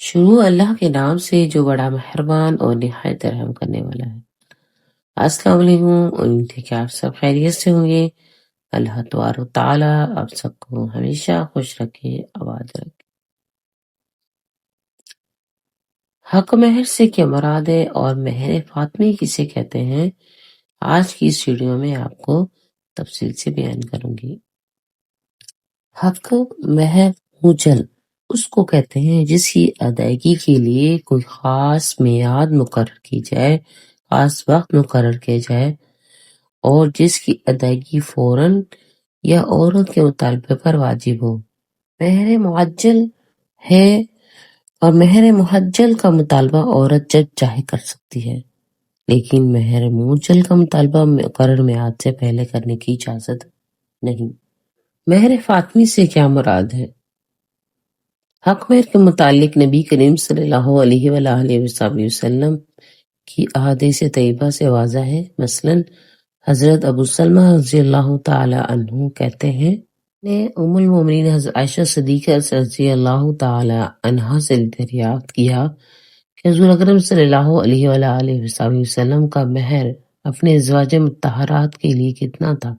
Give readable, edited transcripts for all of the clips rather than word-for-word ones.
شروع اللہ کے نام سے جو بڑا مہربان اور نہایت رحم کرنے والا ہے۔ السلام علیکم، امید ہے کہ آپ سب خیریت سے ہوں گے۔ اللہ تبارک و تعالیٰ آپ سب کو ہمیشہ خوش رکھے، آباد رکھے۔ حق مہر سے کیا مراد ہے اور مہر فاطمی کسے کہتے ہیں، آج کی اس ویڈیو میں آپ کو تفصیل سے بیان کروں گی۔ حق مہر مجل اس کو کہتے ہیں جس کی ادائیگی کے لیے کوئی خاص میعاد مقرر کی جائے، خاص وقت مقرر کیا جائے اور جس کی ادائیگی فوراً یا عورت کے مطالبے پر واجب ہو۔ مہر معجل ہے اور مہر محجل کا مطالبہ عورت جب چاہے کر سکتی ہے، لیکن مہر موجل کا مطالبہ مقرر میعاد سے پہلے کرنے کی اجازت نہیں۔ مہر فاطمی سے کیا مراد ہے؟ حق مہر کے متعلق نبی کریم صلی اللہ علیہ وآلہ وسلم کی احادیث طیبہ سے واضح ہے۔ مثلا حضرت ابو سلمہ رضی اللہ تعالی عنہ کہتے ہیں نے ام المومنین حضرت عائشہ صدیقہ رضی اللہ تعالی عنہا سے دریافت کیا کہ حضور اکرم صلی اللہ علیہ وآلہ وسلم کا مہر اپنے ازواج مطہرات کے لیے کتنا تھا؟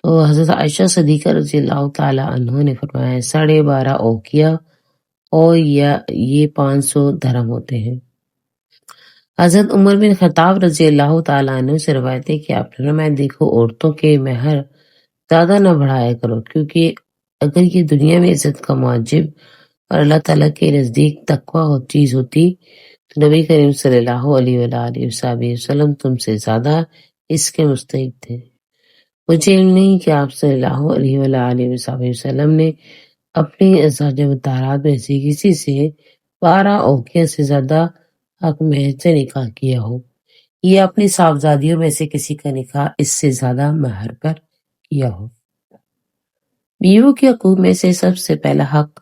تو حضرت عائشہ صدیقہ رضی اللہ تعالی عنہ نے فرمایا 12.5 اوقیہ اور یہ 500 درہم ہوتے ہیں۔ حضرت عمر بن خطاب رضی اللہ تعالیٰ عنہ سے روایت ہے کہ آپ نے فرمایا دیکھو عورتوں کے مہر زیادہ نہ بڑھایا کرو، کیونکہ اگر یہ دنیا میں عزت کا واجب اور اللہ تعالیٰ کے نزدیک تقوی چیز ہوتی تو نبی کریم صلی اللہ علیہ وآلہ وسلم تم سے زیادہ اس کے مستحق تھے۔ مجھے علم نہیں کہ آپ صلی اللہ علیہ وآلہ وسلم نے اپنی ازواج مطہرات میں سے کسی سے 12 اوقیہ سے زیادہ حق مہر سے نکاح کیا ہو، یا اپنی صاحبزادیوں میں سے کسی کا نکاح اس سے زیادہ مہر پر کیا ہو۔ بیوی کے حقوق میں سے سب سے پہلا حق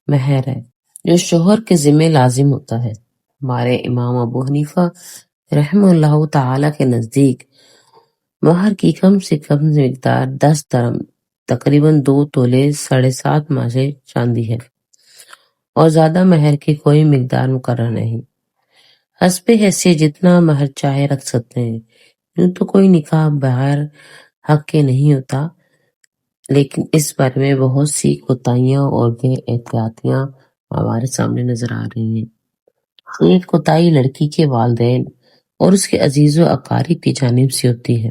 مہر ہے جو شوہر کے ذمہ لازم ہوتا ہے۔ ہمارے امام ابو حنیفہ رحمہ اللہ تعالی کے نزدیک مہر کی کم سے کم مقدار 10 درہم تقریباً 2 تولے 7.5 ماشے چاندی ہے اور زیادہ مہر کی کوئی مقدار مقرر نہیں۔ حسب حیثیت جتنا مہر چاہے رکھ سکتے ہیں، یوں تو کوئی نکاح بغیر حق کے نہیں ہوتا، لیکن اس بارے میں بہت سی کوتاہیاں اور بے احتیاطیاں ہمارے سامنے نظر آ رہی ہیں۔ ایک کوتاہی لڑکی کے والدین اور اس کے عزیز و اقارب کی جانب سے ہوتی ہے۔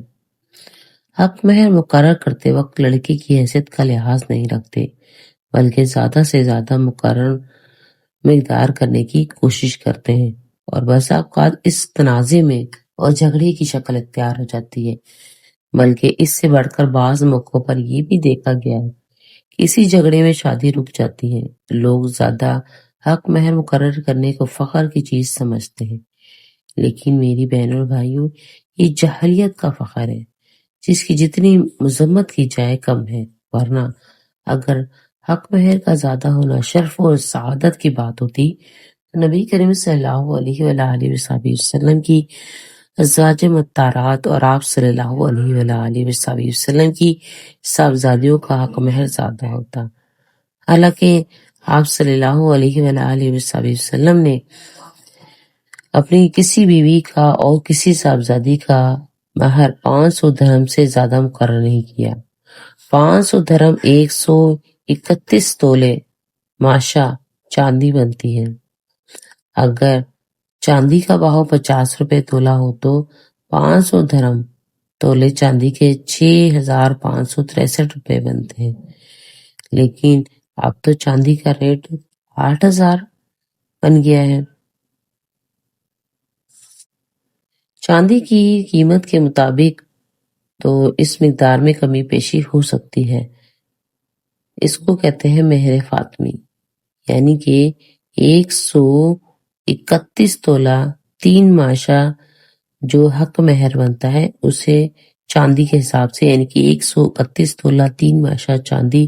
حق مہر مقرر کرتے وقت لڑکی کی حیثیت کا لحاظ نہیں رکھتے، بلکہ زیادہ سے زیادہ مقرر مقدار کرنے کی کوشش کرتے ہیں، اور بس اوقات اس تنازع میں اور جھگڑے کی شکل اختیار ہو جاتی ہے۔ بلکہ اس سے بڑھ کر بعض موقعوں پر یہ بھی دیکھا گیا ہے کہ اسی جھگڑے میں شادی رک جاتی ہے۔ لوگ زیادہ حق مہر مقرر کرنے کو فخر کی چیز سمجھتے ہیں، لیکن میری بہنوں اور بھائیوں، یہ جاہلیت کا فخر ہے جس کی جتنی مذمت کی جائے کم ہے، ورنہ اگر حق مہر کا زیادہ ہونا شرف اور سعادت کی بات ہوتی تو نبی کریم صلی اللہ علیہ وآلہ وسلم کی ازواج مطہرات اور آپ صلی اللہ علیہ وآلہ وسلم کی صاحبزادیوں کا حق مہر زیادہ ہوتا۔ حالانکہ آپ صلی اللہ علیہ وآلہ وسلم نے اپنی کسی بیوی کا اور کسی صاحبزادی کا مہر 500 درہم سے زیادہ مقرر نہیں کیا۔ 500 درہم 131 تولے ماشا چاندی بنتی ہے۔ اگر چاندی کا بھاؤ 50 روپے تولہ ہو تو 500 درہم تولے چاندی کے 6563 روپے بنتے ہیں، لیکن اب تو چاندی کا ریٹ 8000 بن گیا ہے۔ چاندی کی قیمت کے مطابق تو اس مقدار میں کمی پیشی ہو سکتی ہے۔ اس کو کہتے ہیں مہر فاطمی، یعنی کہ 131 تولہ 3 ماشا جو حق مہر بنتا ہے اسے چاندی کے حساب سے، یعنی کہ 131 تولہ 3 ماشا چاندی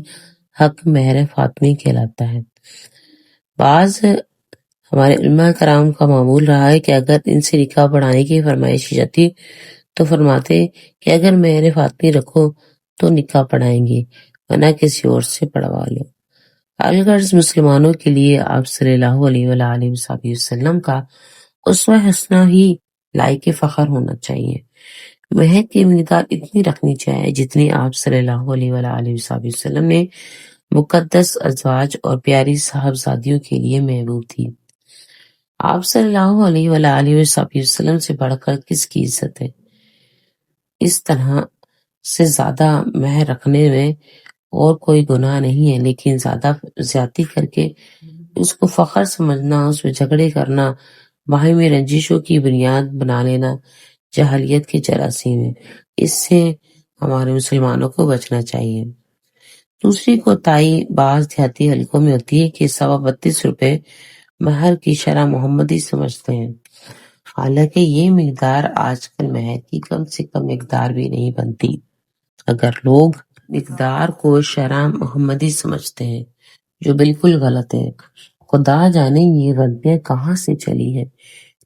حق مہر فاطمی کہلاتا ہے۔ بعض ہمارے علماء کرام کا معمول رہا ہے کہ اگر ان سے نکاح پڑھانے کی فرمائش کی جاتی تو فرماتے کہ اگر مہر فاطمی رکھو تو نکاح پڑھائیں گے، ورنہ کسی اور سے پڑھوا لو۔ الغرض مسلمانوں کے لیے آپ صلی اللہ علیہ وآلہ وسلم کا اسوہ حسنہ ہی لائق فخر ہونا چاہیے۔ مہر کی مقدار اتنی رکھنی چاہیے جتنی آپ صلی اللہ علیہ وآلہ وسلم نے مقدس ازواج اور پیاری صاحبزادیوں کے لیے محبوب تھی۔ آپ صلی اللہ علیہ وآلہ وسلم سے بڑھ کر کس کی عزت ہے؟ اس طرح سے زیادہ مہر رکھنے میں اور کوئی گناہ نہیں ہے، لیکن زیادتی کر کے اس کو فخر سمجھنا، اس میں جھگڑے کرنا، باہمی رنجشوں کی بنیاد بنا لینا جاہلیت کے جراثیم ہے۔ اس سے ہمارے مسلمانوں کو بچنا چاہیے۔ دوسری کوتاہی بعض دیہاتی حلقوں میں ہوتی ہے کہ 32.5 روپے مہر کی شرح محمدی سمجھتے ہیں، حالانکہ یہ مقدار آج کل مہر کی کم سے کم مقدار بھی نہیں بنتی۔ اگر لوگ مقدار کو شرح محمدی سمجھتے ہیں، جو بالکل غلط ہے، خدا جانے یہ غلطیاں کہاں سے چلی ہیں،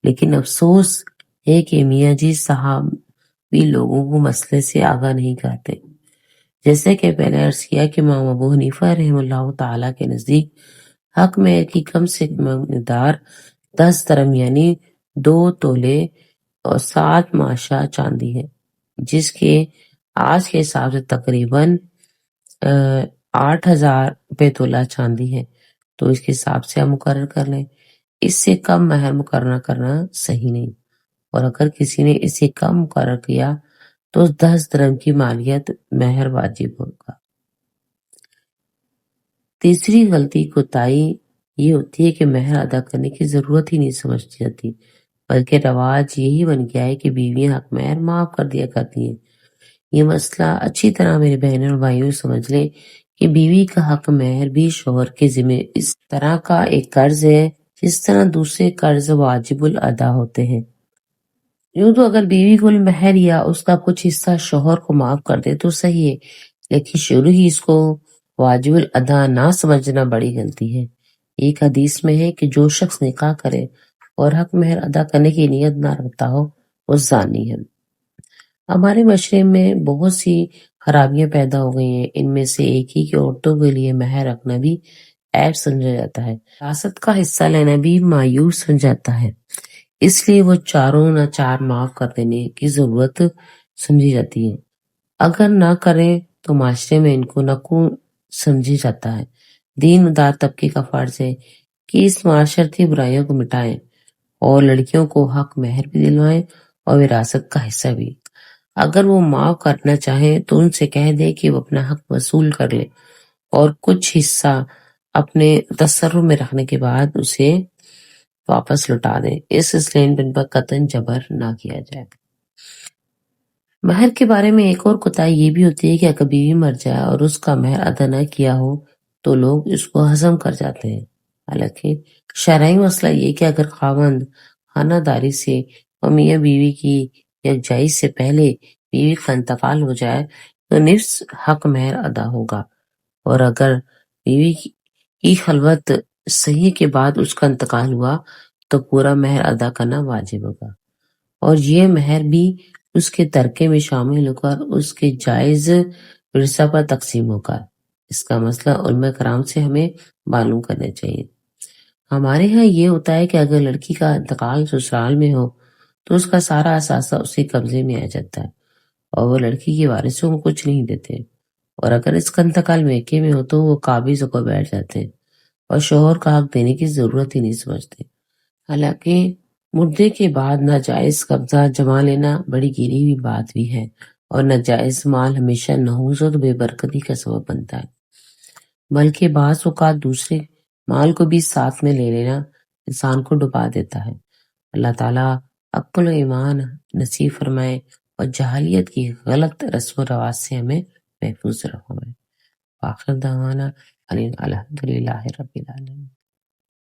لیکن افسوس ہے کہ میاں جی صاحب بھی لوگوں کو مسئلے سے آگاہ نہیں کرتے۔ جیسے کہ پہلے عرض کیا کہ امام ابو حنیفہ رحمہ اللہ تعالیٰ کے نزدیک حق مہر کی کم سے کم مقدار 10 درم یعنی 2 تولے اور 7 ماشا چاندی ہے، جس کے آج کے حساب سے تقریباً 8,000 روپے تولہ چاندی ہے، تو اس کے حساب سے آپ مقرر کر لیں۔ اس سے کم مہر مقرر کرنا صحیح نہیں، اور اگر کسی نے اس سے کم مقرر کیا تو 10 درم کی مالیت مہر واجب ہوگا۔ تیسری غلطی کوتاہی یہ ہوتی ہے کہ مہر ادا کرنے کی ضرورت ہی نہیں سمجھی جاتی، بلکہ رواج یہی بن گیا ہے کہ بیویاں حق مہر معاف کر دیا کرتی ہیں۔ یہ مسئلہ اچھی طرح میرے بہنوں اور بھائیوں سمجھ لیں کہ بیوی کا حق مہر بھی شوہر کے ذمہ اس طرح کا ایک قرض ہے جس طرح دوسرے قرض واجب الادا ہوتے ہیں۔ یوں تو اگر بیوی کل مہر یا اس کا کچھ حصہ شوہر کو معاف کر دے تو صحیح ہے، لیکن شروع ہی اس کو واجب الادا نہ سمجھنا بڑی غلطی ہے۔ ایک حدیث میں ہے کہ جو شخص نکاح کرے اور حق مہر ادا کرنے کی نیت نہ رکھتا ہو وہ زانی ہے۔ ہمارے معاشرے میں بہت سی خرابیاں پیدا ہو گئی ہیں، ان میں سے ایک ہی کہ عورتوں کے لیے مہر رکھنا بھی عیب سمجھا جاتا ہے، وراثت کا حصہ لینا بھی مایوس سمجھا جاتا ہے، اس لیے وہ چاروں نہ چار معاف کر دینے کی ضرورت سمجھی جاتی ہے۔ اگر نہ کریں تو معاشرے میں ان کو نکو سمجھی جاتا ہے۔ دین دار طبقے کا فرض ہے کہ اس معاشرتی برائیوں کو مٹائیں اور لڑکیوں کو حق مہر بھی دلوائیں اور وراثت کا حصہ بھی۔ اگر وہ معاف کرنا چاہیں تو ان سے کہہ دے کہ وہ اپنا حق وصول کر لے اور کچھ حصہ اپنے تصرف میں رکھنے کے بعد اسے واپس لوٹا دیں۔ اس لین دین پر قطعاً جبر نہ کیا جائے۔ مہر کے بارے میں ایک اور کوتاہی یہ بھی ہوتی ہے کہ اگر بیوی مر جائے اور اس کا مہر ادا نہ کیا ہو تو لوگ اس کو ہضم کر جاتے ہیں، حالانکہ شرعی مسئلہ یہ کہ اگر خاوند خانہ داری سے اور میاں بیوی کی یکجائی سے پہلے بیوی کا انتقال ہو جائے تو نصف حق مہر ادا ہوگا، اور اگر بیوی کی خلوت صحیح کے بعد اس کا انتقال ہوا تو پورا مہر ادا کرنا واجب ہوگا، اور یہ مہر بھی اس کے ترکے میں شامل ہو کر اس کے جائز ورثہ پر تقسیم ہوگا۔ اس کا مسئلہ علماء کرام سے ہمیں معلوم کرنا چاہیے۔ ہمارے ہاں یہ ہوتا ہے کہ اگر لڑکی کا انتقال سسرال میں ہو تو اس کا سارا اثاثہ اس کے قبضے میں آ جاتا ہے اور وہ لڑکی کے وارثوں کو کچھ نہیں دیتے، اور اگر اس کا انتقال میکے میں ہو تو وہ قابض ہو کر بیٹھ جاتے ہیں اور شوہر کا حق دینے کی ضرورت ہی نہیں سمجھتے۔ حالانکہ مردے کے بعد ناجائز قبضہ جما لینا بڑی گری ہوئی بات بھی ہے، اور ناجائز مال ہمیشہ نحوست و بے برکتی کا سبب بنتا ہے، بلکہ بعض اوقات دوسرے مال کو بھی ساتھ میں لے لینا انسان کو ڈبا دیتا ہے۔ اللہ تعالیٰ عقل و ایمان نصیب فرمائے اور جہالیت کی غلط رسم و رواج سے ہمیں محفوظ رکھوائے۔ آخر دعوانا الحمدللہ رب العالمین۔